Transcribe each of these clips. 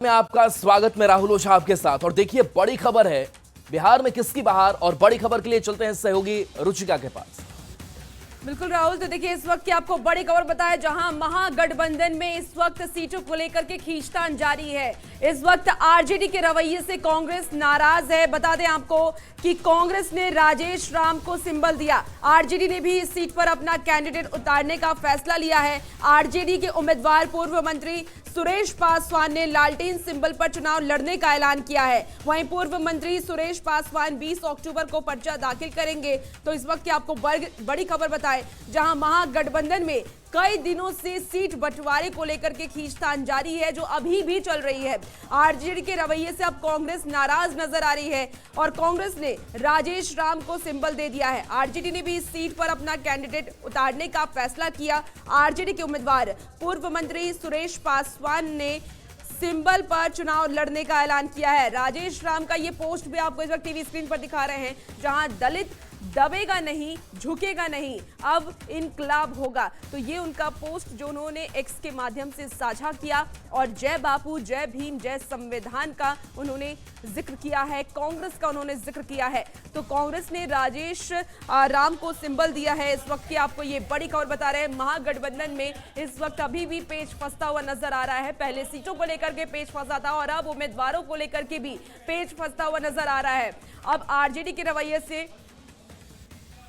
में आपका स्वागत। मैं राहुल ओझा आपके साथ। और देखिए, बड़ी खबर है बिहार में किसकी बहार। और बड़ी खबर के लिए चलते हैं सहयोगी रुचिका के पास। बिल्कुल राहुल, तो देखिए इस वक्त की आपको बड़ी खबर बताएं, जहां महागठबंधन में इस वक्त सीटों को लेकर के खींचतान जारी है। इस वक्त आरजेडी के रवैये से कांग्रेस नाराज है। बता दें आपको कि कांग्रेस ने राजेश राम को सिंबल दिया। आरजेडी ने भी इस सीट पर अपना कैंडिडेट उतारने का फैसला लिया है। आरजेडी के उम्मीदवार पूर्व मंत्री सुरेश पासवान ने लालटेन सिंबल पर चुनाव लड़ने का ऐलान किया है। वहीं पूर्व मंत्री सुरेश पासवान 20 अक्टूबर को पर्चा दाखिल करेंगे। तो इस वक्त की आपको बड़ी खबर बताएं, जहां महागठबंधन में कई दिनों से सीट बंटवारे को लेकर के खींचतान जारी है, जो अभी भी चल रही है। आरजेडी के रवैये से अब कांग्रेस नाराज नजर आ रही है और कांग्रेस ने राजेश राम को सिंबल दे दिया है। आरजेडी ने भी इस सीट पर अपना कैंडिडेट उतारने का फैसला किया। आरजेडी के उम्मीदवार पूर्व मंत्री सुरेश पासवान ने सिंबल पर चुनाव लड़ने का ऐलान किया है। राजेश राम का ये पोस्ट भी आपको इस वक्त टीवी स्क्रीन पर दिखा रहे हैं, जहां दलित दबेगा नहीं, झुकेगा नहीं, अब इनकलाब होगा। तो ये उनका पोस्ट जो उन्होंने एक्स के माध्यम से साझा किया और जय बापू, जय भीम, जय संविधान का उन्होंने जिक्र किया है, कांग्रेस का उन्होंने जिक्र किया है। तो कांग्रेस ने राजेश राम को सिंबल दिया है। इस वक्त की आपको ये बड़ी खबर बता रहे हैं, महागठबंधन में इस वक्त अभी भी पेच फंसता हुआ नजर आ रहा है। पहले सीटों को लेकर के पेच फंसा था और अब उम्मीदवारों को लेकर के भी पेच फंसता हुआ नजर आ रहा है। अब आरजेडी के रवैये से,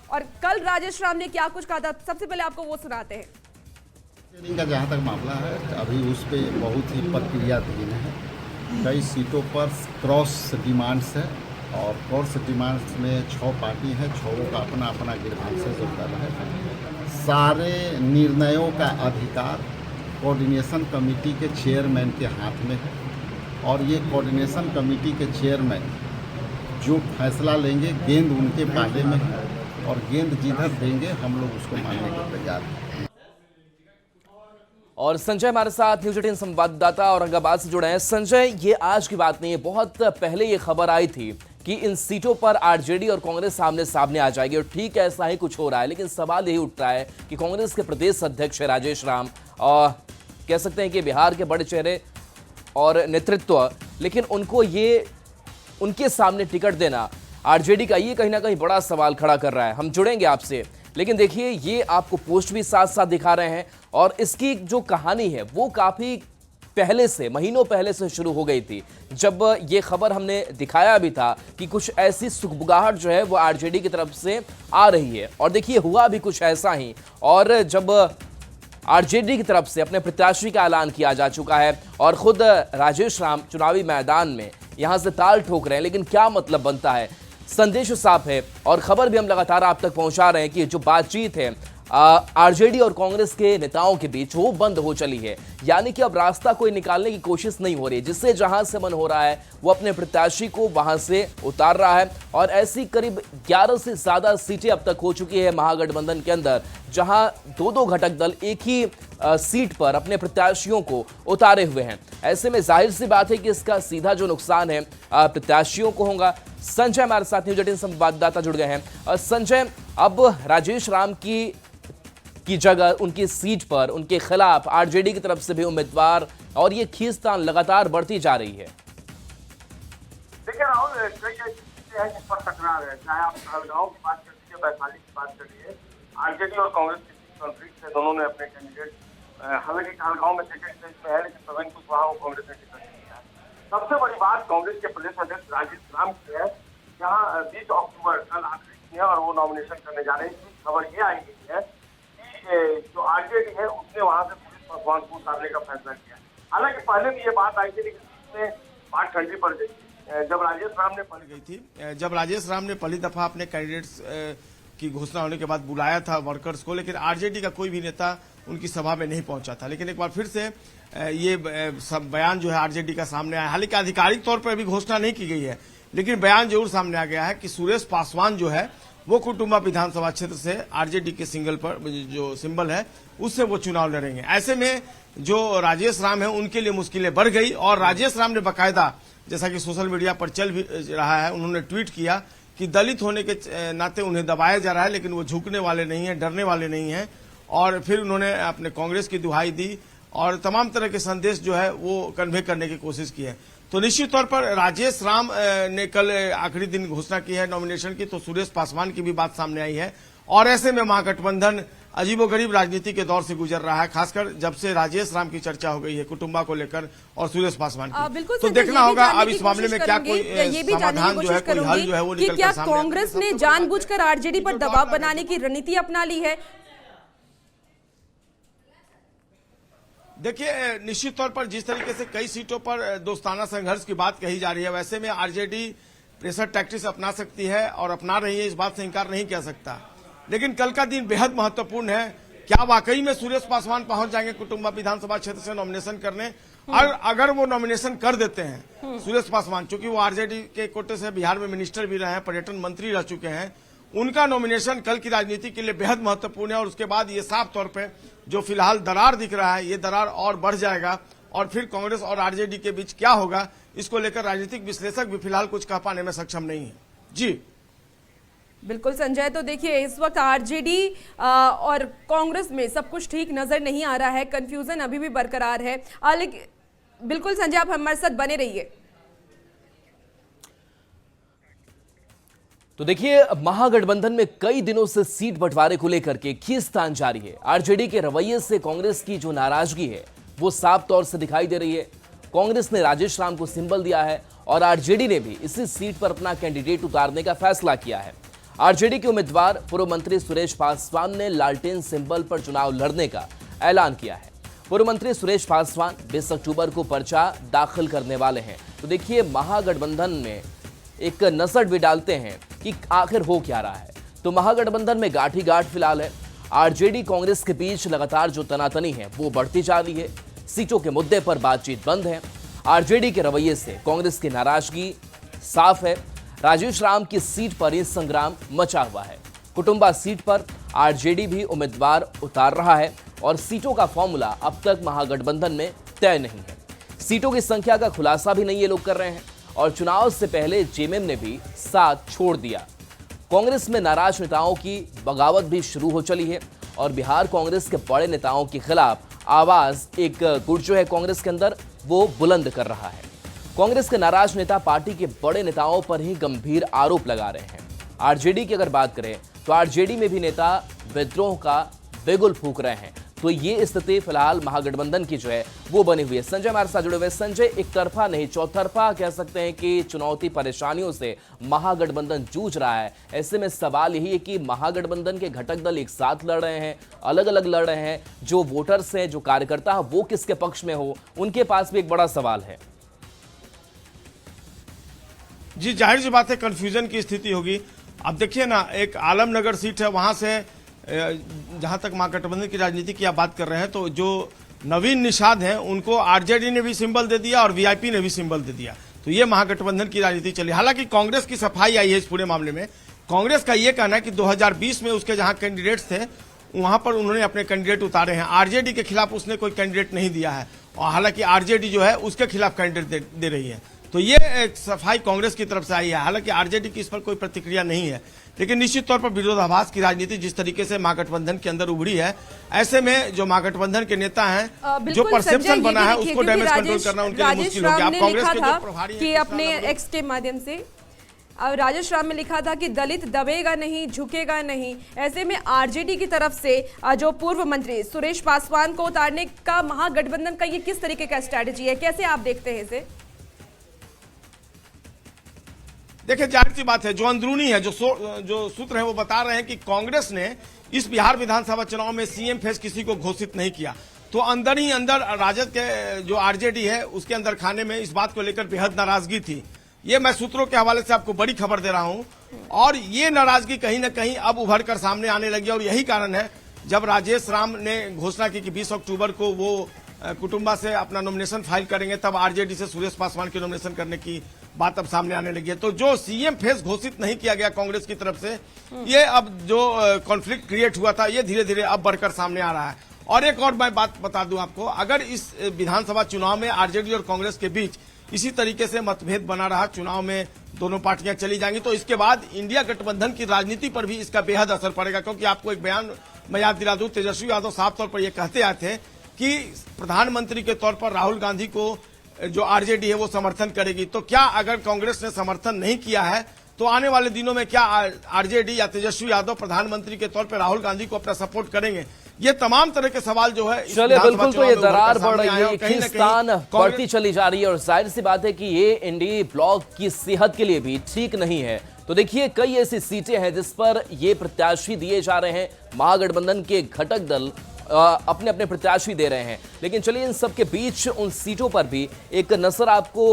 और कल राजेश राम ने क्या कुछ कहा था, सबसे पहले आपको वो सुनाते हैं। का जहाँ तक मामला है, अभी उस पर बहुत ही प्रक्रियाधीन है। कई सीटों पर क्रॉस डिमांड्स है और क्रॉस डिमांड्स में 6 पार्टी है, 6 का अपना अपना ग्रीवांसेस होता है। सारे निर्णयों का अधिकार कोऑर्डिनेशन कमेटी के चेयरमैन के हाथ में है और ये कोऑर्डिनेशन कमेटी के चेयरमैन जो फैसला लेंगे, गेंद उनके पाले में है और गेंद जिधर देंगे हम लोग उसको मानने को तैयार हैं। और संजय हमारे साथ न्यूज 18 संवाददाता औरंगाबाद से जुड़े हैं। संजय, ये आज की बात नहीं है, बहुत पहले ये खबर आई थी कि इन सीटों पर आरजेडी और कांग्रेस सामने सामने आ जाएगी और ठीक है, ऐसा ही कुछ हो रहा है। लेकिन सवाल यही उठ रहा है कि कांग्रेस के प्रदेश अध्यक्ष राजेश राम, और कह सकते हैं कि बिहार के बड़े चेहरे और नेतृत्व, लेकिन उनको ये उनके सामने टिकट देना आरजेडी का ये कहीं ना कहीं बड़ा सवाल खड़ा कर रहा है। हम जुड़ेंगे आपसे, लेकिन देखिए ये आपको पोस्ट भी साथ साथ दिखा रहे हैं और इसकी जो कहानी है वो काफ़ी पहले से, महीनों पहले से शुरू हो गई थी। जब ये खबर हमने दिखाया भी था कि कुछ ऐसी सुगबुगाहट जो है वो आरजेडी की तरफ से आ रही है, और देखिए हुआ भी कुछ ऐसा ही। और जब आरजेडी की तरफ से अपने प्रत्याशी का ऐलान किया जा चुका है और खुद राजेश राम चुनावी मैदान में यहां से ताल ठोक रहे हैं, लेकिन क्या मतलब बनता है, संदेश साफ है और खबर भी हम लगातार आप तक पहुंचा रहे हैं कि जो बातचीत है आरजेडी और कांग्रेस के नेताओं के बीच वो बंद हो चली है। यानी कि अब रास्ता कोई निकालने की कोशिश नहीं हो रही, जिससे जहां से मन हो रहा है वो अपने प्रत्याशी को वहां से उतार रहा है। और ऐसी करीब 11 से ज्यादा सीटें अब तक हो चुकी है महागठबंधन के अंदर, जहां 2-2 घटक दल एक ही सीट पर अपने प्रत्याशियों को उतारे हुए हैं। ऐसे में जाहिर सी बात है कि इसका सीधा जो नुकसान है प्रत्याशियों को होगा। संजय हमारे साथ न्यूज 18 संवाददाता जुड़ गए हैं। संजय, अब राजेश राम की जगह उनकी सीट पर उनके खिलाफ आरजेडी की तरफ से भी उम्मीदवार, और ये खींचतान लगातार बढ़ती जा रही है। देखिए राहुल, कई चीजें हैं जिस पर टकरार है, चाहे आप कहलगांव की बात कर लीजिए, वैशाली की बात करिए। आरजेडी और कांग्रेस की कॉन्फ्लिक्ट से दोनों ने अपने कैंडिडेट, हालांकि कहलगांव में सेकंड स्टेज में है, लेकिन प्रवीण कुशवाहा को कांग्रेस ने टिकट दिया है। सबसे बड़ी बात कांग्रेस के प्रदेश अध्यक्ष राजेश राम की है, जहाँ 20 अक्टूबर कल आखिरी दिन है और वो नॉमिनेशन करने जा रहे हैं। खबर ये आई हुई है जो आरजेडी है उसने वहां से पुलिस पासवान को उतारने का फैसला किया। हालांकि पहले भी ये बात आई थी, लेकिन इसमें बात ठंडी पड़ गई थी जब राजेश राम ने पहली दफा अपने कैंडिडेट्स की घोषणा होने के बाद बुलाया था वर्कर्स को, लेकिन आरजेडी का कोई भी नेता उनकी सभा में नहीं पहुंचा था। लेकिन एक बार फिर से ये सब बयान जो है आरजेडी का सामने आया। हालांकि आधिकारिक तौर पर अभी घोषणा नहीं की गई है, लेकिन बयान जरूर सामने आ गया है कि सुरेश पासवान जो है वो कुटुंबा विधानसभा क्षेत्र से आरजेडी के सिंगल पर जो सिंबल है उससे वो चुनाव लड़ेंगे। ऐसे में जो राजेश राम है उनके लिए मुश्किलें बढ़ गई और राजेश राम ने बाकायदा, जैसा कि सोशल मीडिया पर चल भी रहा है, उन्होंने ट्वीट किया कि दलित होने के नाते उन्हें दबाया जा रहा है, लेकिन वो झुकने वाले नहीं है, डरने वाले नहीं है। और फिर उन्होंने अपने कांग्रेस की दुहाई दी और तमाम तरह के संदेश जो है वो कन्वे करने की कोशिश की है। तो निश्चित तौर पर राजेश राम ने कल आखिरी दिन घोषणा की है नॉमिनेशन की, तो सुरेश पासवान की भी बात सामने आई है। और ऐसे में महागठबंधन अजीबोगरीब राजनीति के दौर से गुजर रहा है, खासकर जब से राजेश राम की चर्चा हो गई है कुटुंबा को लेकर और सुरेश पासवान की। तो देखना होगा अब इस मामले में क्या कोई समाधान जो है, कोई हल जो है वो निकल कर सामने। कांग्रेस ने जानबूझकर आरजेडी पर दबाव बनाने की रणनीति अपना ली है? देखिए, निश्चित तौर पर जिस तरीके से कई सीटों पर दोस्ताना संघर्ष की बात कही जा रही है, वैसे में आरजेडी प्रेशर टैक्टिक्स अपना सकती है और अपना रही है, इस बात से इंकार नहीं किया सकता। लेकिन कल का दिन बेहद महत्वपूर्ण है। क्या वाकई में सुरेश पासवान पहुंच जाएंगे कुटुंबा विधानसभा क्षेत्र से नॉमिनेशन करने? और अगर वो नॉमिनेशन कर देते हैं सुरेश पासवान, चूंकि वो आरजेडी के कोटे से बिहार में मिनिस्टर भी रहे हैं, पर्यटन मंत्री रह चुके हैं, उनका नॉमिनेशन कल की राजनीति के लिए बेहद महत्वपूर्ण है। और उसके बाद ये साफ तौर पर जो फिलहाल दरार दिख रहा है, ये दरार और बढ़ जाएगा और फिर कांग्रेस और आरजेडी के बीच क्या होगा, इसको लेकर राजनीतिक विश्लेषक भी फिलहाल कुछ कह पाने में सक्षम नहीं है। जी बिल्कुल संजय, तो देखिए इस वक्त आरजेडी और कांग्रेस में सब कुछ ठीक नजर नहीं आ रहा है, कंफ्यूजन अभी भी बरकरार है। लेकिन बिल्कुल संजय, आप हमारे साथ बने रहिए। तो देखिए, महागठबंधन में कई दिनों से सीट बंटवारे को लेकर के खींचतान जारी है। आरजेडी के रवैये से कांग्रेस की जो नाराजगी है वो साफ तौर से दिखाई दे रही है। कांग्रेस ने राजेश राम को सिंबल दिया है और आरजेडी ने भी इसी सीट पर अपना कैंडिडेट उतारने का फैसला किया है। आरजेडी के उम्मीदवार पूर्व मंत्री सुरेश पासवान ने लालटेन सिंबल पर चुनाव लड़ने का ऐलान किया है। पूर्व मंत्री सुरेश पासवान 20 अक्टूबर को पर्चा दाखिल करने वाले हैं। तो देखिए, महागठबंधन में एक नजर भी डालते हैं कि आखिर हो क्या रहा है। तो महागठबंधन में गाठी गांठ फिलहाल है। आरजेडी कांग्रेस के बीच लगातार जो तनातनी है वो बढ़ती जा रही है। सीटों के मुद्दे पर बातचीत बंद है। आरजेडी के रवैये से कांग्रेस की नाराजगी साफ है। राजेश राम की सीट पर ही संग्राम मचा हुआ है। कुटुंबा सीट पर आरजेडी भी उम्मीदवार उतार रहा है और सीटों का फॉर्मूला अब तक महागठबंधन में तय नहीं है। सीटों की संख्या का खुलासा भी नहीं ये लोग कर रहे हैं और चुनाव से पहले जेएमएम ने भी साथ छोड़ दिया। कांग्रेस में नाराज नेताओं की बगावत भी शुरू हो चली है और बिहार कांग्रेस के बड़े नेताओं के खिलाफ आवाज एक गुट जो है कांग्रेस के अंदर वो बुलंद कर रहा है। कांग्रेस के नाराज नेता पार्टी के बड़े नेताओं पर ही गंभीर आरोप लगा रहे हैं। आरजेडी की अगर बात करें तो आरजेडी में भी नेता विद्रोह का बिगुल फूंक रहे हैं। तो ये स्थिति फिलहाल महागठबंधन की जो है वो बनी हुई है। संजय हमारे साथ जुड़े हुए। संजय, एक तरफा नहीं चौतरफा कह सकते हैं कि चुनौती परेशानियों से महागठबंधन जूझ रहा है। ऐसे में सवाल यही है कि महागठबंधन के घटक दल एक साथ लड़ रहे हैं, अलग अलग लड़ रहे हैं। जो वोटर्स हैं, जो कार्यकर्ता है, वो किसके पक्ष में हो, उनके पास भी एक बड़ा सवाल है। जी, जाहिर सी बात है कंफ्यूजन की स्थिति होगी। अब देखिए ना, एक आलमनगर सीट है, वहां से जहां तक महागठबंधन की राजनीति की आप बात कर रहे हैं, तो जो नवीन निषाद हैं उनको आरजेडी ने भी सिंबल दे दिया और वीआईपी ने भी सिंबल दे दिया। तो ये महागठबंधन की राजनीति चली। हालांकि कांग्रेस की सफाई आई है इस पूरे मामले में। कांग्रेस का ये कहना है कि 2020 में उसके जहां कैंडिडेट्स थे वहां पर उन्होंने अपने कैंडिडेट उतारे हैं। आरजेडी के खिलाफ उसने कोई कैंडिडेट नहीं दिया है और हालांकि आरजेडी जो है उसके खिलाफ कैंडिडेट दे रही है। तो ये एक सफाई कांग्रेस की तरफ से आई है। हालांकि आरजेडी की इस पर कोई प्रतिक्रिया नहीं है, लेकिन निश्चित तौर पर विरोधाभास की राजनीति जिस तरीके से महागठबंधन के अंदर उभरी है, ऐसे में जो महागठबंधन के नेता हैं, जो परसेप्शन बना है उसको डैमेज कंट्रोल करना उनके लिए मुश्किल हो गया। आप कांग्रेस के जो प्रभारी कि अपने एक्स के माध्यम से राजेश राम में लिखा था कि दलित दबेगा नहीं, झुकेगा नहीं। ऐसे में आरजेडी की तरफ से जो पूर्व मंत्री सुरेश पासवान को उतारने का महागठबंधन का ये किस तरीके का स्ट्रैटेजी है, कैसे आप देखते हैं इसे? देखिए, जाहिर सी बात है, जो अंदरूनी है, जो सूत्र है वो बता रहे हैं कि कांग्रेस ने इस बिहार विधानसभा चुनाव में सीएम फेस किसी को घोषित नहीं किया। तो अंदर ही अंदर राजद के जो आरजेडी है उसके अंदर खाने में इस बात को लेकर बेहद नाराजगी थी। ये मैं सूत्रों के हवाले से आपको बड़ी खबर दे रहा हूं और ये नाराजगी कहीं ना कहीं अब उभर कर सामने आने लगी और यही कारण है जब राजेश राम ने घोषणा की कि 20 अक्टूबर को वो कुटुंबा से अपना नॉमिनेशन फाइल करेंगे, तब आरजेडी से सुरेश पासवान की नॉमिनेशन करने की बात अब सामने आने लगी है। तो जो सीएम फेस घोषित नहीं किया गया कांग्रेस की तरफ से, ये अब जो कॉन्फ्लिक्ट क्रिएट हुआ था ये धीरे धीरे अब बढ़कर सामने आ रहा है। और एक और मैं बात बता दूं आपको, अगर इस विधानसभा चुनाव में आरजेडी और कांग्रेस के बीच इसी तरीके से मतभेद बना रहा, चुनाव में दोनों पार्टियां चली जाएंगी, तो इसके बाद इंडिया गठबंधन की राजनीति पर भी इसका बेहद असर पड़ेगा। क्योंकि आपको एक बयान मैं याद दिला दूं, तेजस्वी यादव साफ तौर पर यह कहते आए थे कि प्रधानमंत्री के तौर पर राहुल गांधी को जो आरजेडी है वो समर्थन करेगी। तो क्या अगर कांग्रेस ने समर्थन नहीं किया है तो आने वाले दिनों में क्या आरजेडी या तेजस्वी यादव प्रधानमंत्री के तौर पर राहुल गांधी को अपना सपोर्ट करेंगे? ये तमाम तरह के सवाल जो है चलिए, बिल्कुल। तो ये दरार बढ़ रही है, खींचतान बढ़ती चली जा रही है और जाहिर सी बात है कि ये एनडीए ब्लॉक की सेहत के लिए भी ठीक नहीं है। तो देखिए, कई ऐसी सीटें हैं जिस पर ये प्रत्याशी दिए जा रहे हैं, महागठबंधन के घटक दल अपने अपने प्रत्याशी दे रहे हैं। लेकिन चलिए, इन सब के बीच उन सीटों पर भी एक नजर आपको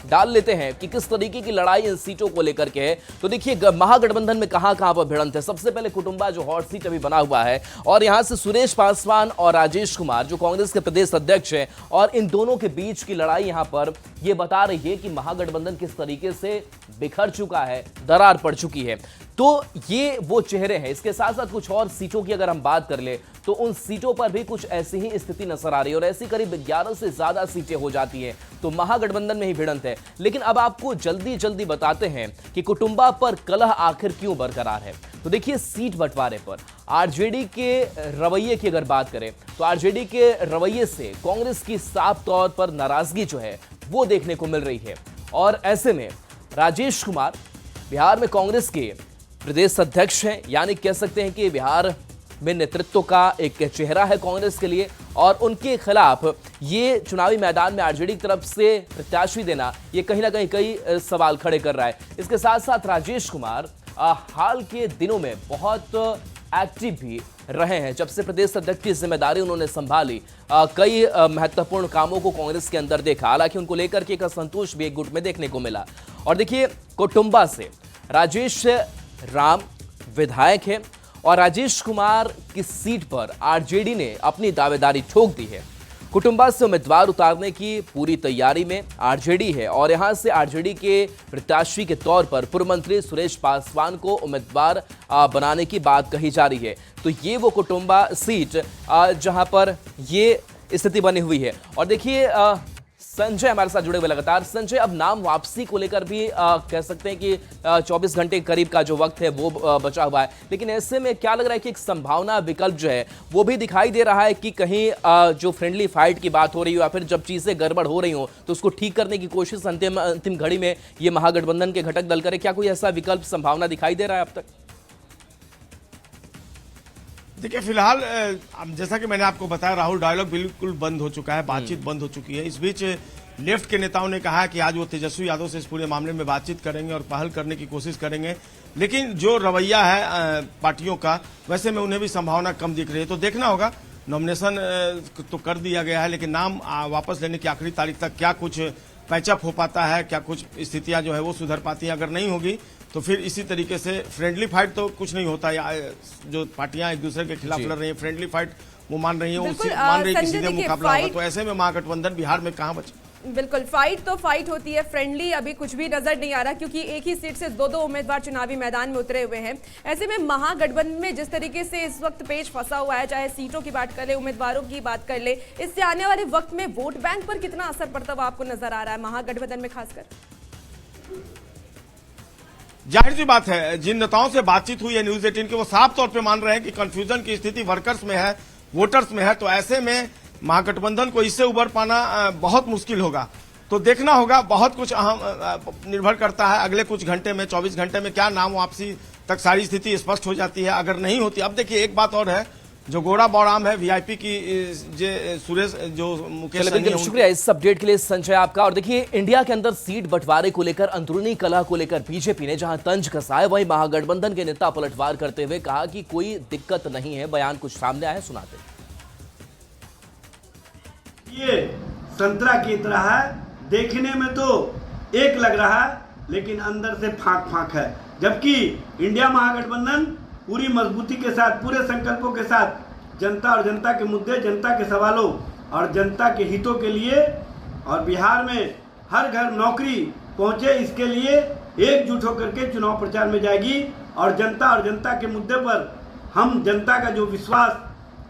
डाल लेते हैं कि किस तरीके की लड़ाई इन सीटों को लेकर के है। तो देखिए, महागठबंधन में कहां कहां पर भिड़ंत है। सबसे पहले कुटुंबा जो हॉट सीट अभी बना हुआ है, और यहां से सुरेश पासवान और राजेश कुमार जो कांग्रेस के प्रदेश अध्यक्ष हैं, और इन दोनों के बीच की लड़ाई यहां पर यह बता रही है कि महागठबंधन किस तरीके से बिखर चुका है, दरार पड़ चुकी है। तो ये वो चेहरे हैं। इसके साथ साथ कुछ और सीटों की अगर हम बात कर ले तो उन सीटों पर भी कुछ ऐसी ही स्थिति नजर आ रही है, और ऐसी करीब 11 से ज्यादा सीटें हो जाती हैं तो महागठबंधन में ही भिड़ंत है। लेकिन अब आपको जल्दी जल्दी बताते हैं कि कुटुंबा पर कलह आखिर क्यों बरकरार है। तो देखिए, सीट बंटवारे पर आरजेडी के रवैये की अगर बात करें तो आरजेडी के रवैये से कांग्रेस की साफ तौर पर नाराजगी जो है वो देखने को मिल रही है। और ऐसे में राजेश कुमार बिहार में कांग्रेस के प्रदेश अध्यक्ष हैं, यानी कह सकते हैं कि बिहार में नेतृत्व का एक चेहरा है कांग्रेस के लिए, और उनके खिलाफ ये चुनावी मैदान में आरजेडी की तरफ से प्रत्याशी देना ये कहीं ना कहीं कई सवाल खड़े कर रहा है। इसके साथ साथ राजेश कुमार हाल के दिनों में बहुत एक्टिव भी रहे हैं। जब से प्रदेश अध्यक्ष की जिम्मेदारी उन्होंने संभाली, कई महत्वपूर्ण कामों को कांग्रेस के अंदर देखा। हालांकि उनको लेकर के एक असंतोष भी एक गुट में देखने को मिला। और देखिए, कुटुंबा से राजेश राम विधायक है, और राजेश कुमार की सीट पर आरजेडी ने अपनी दावेदारी ठोक दी है। कुटुंबा से उम्मीदवार उतारने की पूरी तैयारी में आरजेडी है, और यहां से आरजेडी के प्रत्याशी के तौर पर पूर्व मंत्री सुरेश पासवान को उम्मीदवार बनाने की बात कही जा रही है। तो ये वो कुटुंबा सीट जहां पर ये स्थिति बनी हुई है। और देखिए, संजय हमारे साथ जुड़े हुए लगातार। संजय, अब नाम वापसी को लेकर भी कह सकते हैं कि 24 घंटे के करीब का जो वक्त है वो बचा हुआ है, लेकिन ऐसे में क्या लग रहा है कि एक संभावना विकल्प जो है वो भी दिखाई दे रहा है कि कहीं जो फ्रेंडली फाइट की बात हो रही हो या फिर जब चीजें गड़बड़ हो रही हो तो उसको ठीक करने की कोशिश अंतिम घड़ी में ये महागठबंधन के घटक दल करे। क्या कोई ऐसा विकल्प संभावना दिखाई दे रहा है अब तक? देखिए, फिलहाल जैसा कि मैंने आपको बताया, राहुल डायलॉग बिल्कुल बंद हो चुका है, बातचीत बंद हो चुकी है। इस बीच लेफ्ट के नेताओं ने कहा कि आज वो तेजस्वी यादव से इस पूरे मामले में बातचीत करेंगे और पहल करने की कोशिश करेंगे। लेकिन जो रवैया है पार्टियों का, वैसे में उन्हें भी संभावना कम दिख रही है। तो देखना होगा। नॉमिनेशन तो कर दिया गया है, लेकिन नाम वापस लेने की आखिरी तारीख तक क्या कुछ पैचअप हो पाता है, क्या कुछ स्थितियां जो है वो सुधर पाती हैं। अगर नहीं होगी तो फिर इसी तरीके से फ्रेंडली फाइट तो कुछ नहीं होता। या जो पार्टियां एक दूसरे के खिलाफ लड़ रही हैं, फ्रेंडली फाइट वो मान रही है, कि सीधे मुकाबला होगा। तो ऐसे में महागठबंधन बिहार में कहां बचे? बिल्कुल, फाइट तो फाइट होती है, फ्रेंडली अभी कुछ भी नजर नहीं आ रहा, क्योंकि एक ही सीट से दो उम्मीदवार चुनावी मैदान में उतरे हुए हैं। ऐसे में महागठबंधन में जिस तरीके से इस वक्त पेच फंसा हुआ है, चाहे सीटों की बात कर ले, उम्मीदवारों की बात कर ले, इससे आने वाले वक्त में वोट बैंक पर कितना असर पड़ता हुआ आपको नजर आ रहा है महागठबंधन में खासकर? जाहिर सी बात है, जिन नेताओं से बातचीत हुई है न्यूज 18 के, वो साफ तौर पे मान रहे हैं कि कंफ्यूजन की स्थिति वर्कर्स में है, वोटर्स में है। तो ऐसे में महागठबंधन को इससे उबर पाना बहुत मुश्किल होगा। तो देखना होगा, बहुत कुछ अहम निर्भर करता है अगले कुछ घंटे में, 24 घंटे में क्या नाम वापसी तक सारी स्थिति स्पष्ट हो जाती है। अगर नहीं होती, अब देखिए एक बात और है, जो गोरा बौराम है वीआईपी की सुरेश जो मुकेश, शुक्रिया इस अपडेट के लिए संजय आपका। और देखिए, इंडिया के अंदर सीट बंटवारे को लेकर, अंदरूनी कलह को लेकर बीजेपी ने जहां तंज कसा है, वहीं महागठबंधन के नेता पलटवार करते हुए कहा कि कोई दिक्कत नहीं है। बयान कुछ सामने आए, सुनाते हैं। ये संतरा की तरह है, देखने में तो एक लग रहा है लेकिन अंदर से फाक फाक है। जबकि इंडिया महागठबंधन पूरी मजबूती के साथ, पूरे संकल्पों के साथ जनता और जनता के मुद्दे, जनता के सवालों और जनता के हितों के लिए और बिहार में हर घर नौकरी पहुंचे, इसके लिए एकजुट होकर के चुनाव प्रचार में जाएगी। और जनता के मुद्दे पर हम जनता का जो विश्वास,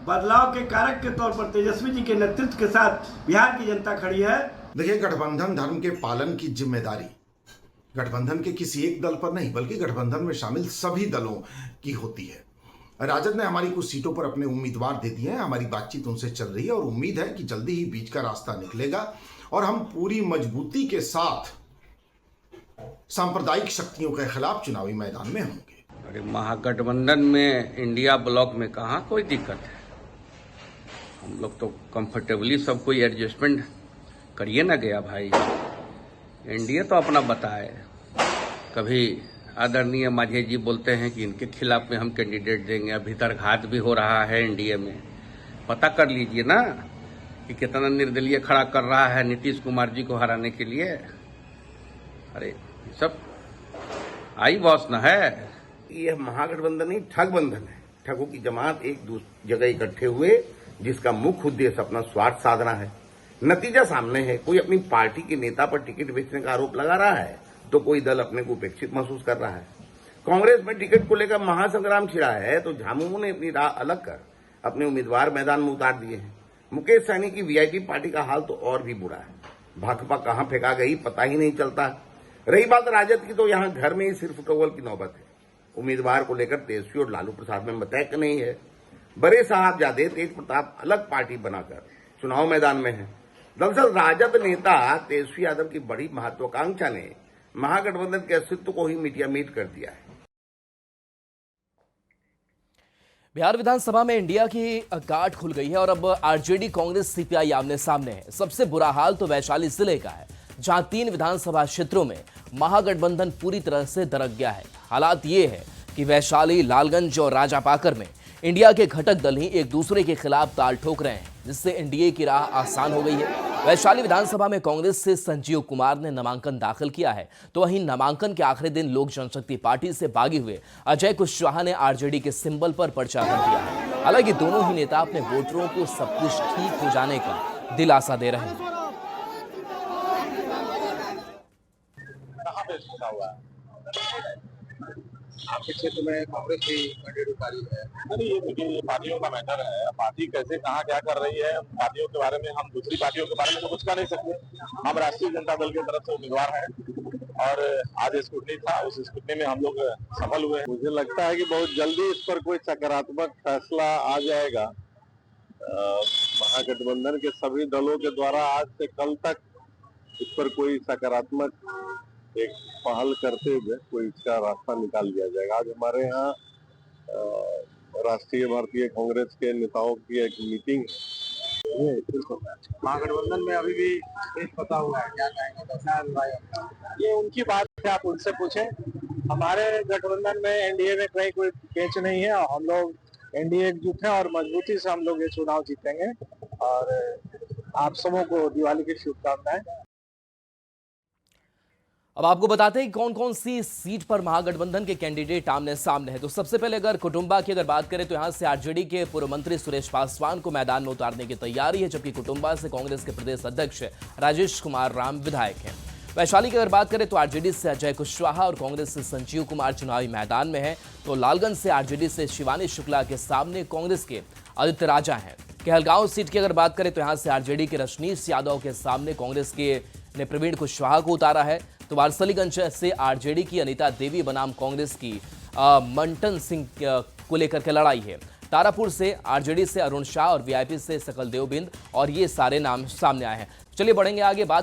बदलाव के कारक के तौर पर तेजस्वी जी के नेतृत्व के साथ बिहार की जनता खड़ी है। देखिए, गठबंधन धर्म के पालन की जिम्मेदारी गठबंधन के किसी एक दल पर नहीं बल्कि गठबंधन में शामिल सभी दलों की होती है। राजद ने हमारी कुछ सीटों पर अपने उम्मीदवार दे दिए हैं। हमारी बातचीत उनसे चल रही है और उम्मीद है कि जल्दी ही बीच का रास्ता निकलेगा और हम पूरी मजबूती के साथ सांप्रदायिक शक्तियों के खिलाफ चुनावी मैदान में होंगे। अरे महागठबंधन में इंडिया ब्लॉक में कहाँ कोई दिक्कत है। हम लोग तो कंफर्टेबली सब कोई एडजस्टमेंट करिए ना गया भाई। एनडीए तो अपना बताए। कभी आदरणीय माझे जी बोलते हैं कि इनके खिलाफ में हम कैंडिडेट देंगे, भीतर घात भी हो रहा है एनडीए में। पता कर लीजिए ना कि कितना निर्दलीय खड़ा कर रहा है नीतीश कुमार जी को हराने के लिए। अरे ये सब आई बॉस न है। यह महागठबंधन नहीं, ठग बंधन है। ठगों की जमात एक जगह इकट्ठे हुए जिसका मुख्य उद्देश्य अपना स्वार्थ साधना है। नतीजा सामने है। कोई अपनी पार्टी के नेता पर टिकट बेचने का आरोप लगा रहा है तो कोई दल अपने को उपेक्षित महसूस कर रहा है। कांग्रेस में टिकट को लेकर महासंग्राम छिड़ा है तो झामुमो ने अपनी राह अलग कर अपने उम्मीदवार मैदान में उतार दिए हैं। मुकेश सहनी की वीआईपी पार्टी का हाल तो और भी बुरा है। भाकपा कहां फेंका गई पता ही नहीं चलता। रही बात राजद की तो यहां घर में ही सिर्फ कव्वल की नौबत है। उम्मीदवार को लेकर तेजस्वी और लालू प्रसाद में मतैक नहीं है। बड़े साहबजादे तेज प्रताप अलग पार्टी बनाकर चुनाव मैदान में है। दरअसल राजद नेता तेजस्वी यादव की बड़ी महत्वाकांक्षा ने महागठबंधन के अस्तित्व को ही मिटियामीट कर दिया है। बिहार विधानसभा में इंडिया की गांठ खुल गई है और अब आरजेडी कांग्रेस सीपीआई आमने सामने है। सबसे बुरा हाल तो वैशाली जिले का है, जहां 3 विधानसभा क्षेत्रों में महागठबंधन पूरी तरह से दरक गया है। हालात ये है कि वैशाली, लालगंज और राजापाकर में इंडिया के घटक दल ही एक दूसरे के खिलाफ ताल ठोक रहे हैं, जिससे एनडीए की राह आसान हो गई है। वैशाली विधानसभा में कांग्रेस से संजीव कुमार ने नामांकन दाखिल किया है, तो वहीं नामांकन के आखिरी दिन लोक जनशक्ति पार्टी से भागे हुए अजय कुशवाहा ने आरजेडी के सिंबल पर पर्चा भर दिया है। हालांकि दोनों ही नेता अपने वोटरों को सब कुछ ठीक हो जाने का दिलासा दे रहे हैं। आपके क्षेत्र में कांग्रेस की कैंडिडेट उतारी है। अरे ये देखिए, ये पार्टियों का मैटर है। पार्टी कैसे कहाँ क्या कर रही है, पार्टियों के बारे में हम दूसरी पार्टियों के बारे में तो कुछ कह नहीं सकते। हम राष्ट्रीय जनता दल की तरफ से उम्मीदवार हैं और आज स्क्रूटनी था, उस स्क्रूटनी में हम लोग सफल हुए। मुझे लगता है कि बहुत जल्दी इस पर कोई सकारात्मक फैसला आ जाएगा। महागठबंधन के सभी दलों के द्वारा आज से कल तक इस पर कोई सकारात्मक एक पहल करते हुए कोई इसका रास्ता निकाल लिया जाएगा। आज हमारे यहाँ राष्ट्रीय भारतीय कांग्रेस के नेताओं की एक मीटिंग है। महागठबंधन में अभी भी पता हुआ है, क्या कहेंगे? ये उनकी बात है, आप उनसे पूछें। हमारे गठबंधन में एनडीए में कहीं कोई पेच नहीं है। हम लोग एनडीए एकजुट है और मजबूती से हम लोग ये चुनाव जीतेंगे। और आप सबों को दिवाली की शुभकामनाएं। अब आपको बताते हैं कि कौन कौन सी सीट पर महागठबंधन के कैंडिडेट आमने सामने हैं। तो सबसे पहले अगर कुटुंबा की अगर बात करें तो यहां से आरजेडी के पूर्व मंत्री सुरेश पासवान को मैदान में उतारने की तैयारी है, जबकि कुटुंबा से कांग्रेस के प्रदेश अध्यक्ष राजेश कुमार राम विधायक हैं। वैशाली की अगर बात करें तो आरजेडी से अजय कुशवाहा और कांग्रेस से संजीव कुमार चुनावी मैदान में है। तो लालगंज से आरजेडी से शिवानी शुक्ला के सामने कांग्रेस के आदित्य राजा हैं। कहलगांव सीट की अगर बात करें तो यहां से आरजेडी के रजनीश यादव के सामने कांग्रेस के ने प्रवीण कुशवाहा को उतारा है। तो वारसलीगंज से आरजेडी की अनीता देवी बनाम कांग्रेस की मंटन सिंह को लेकर के लड़ाई है। तारापुर से आरजेडी से अरुण शाह और वीआईपी से सकल देवबिंद, और ये सारे नाम सामने आए हैं। चलिए बढ़ेंगे आगे बात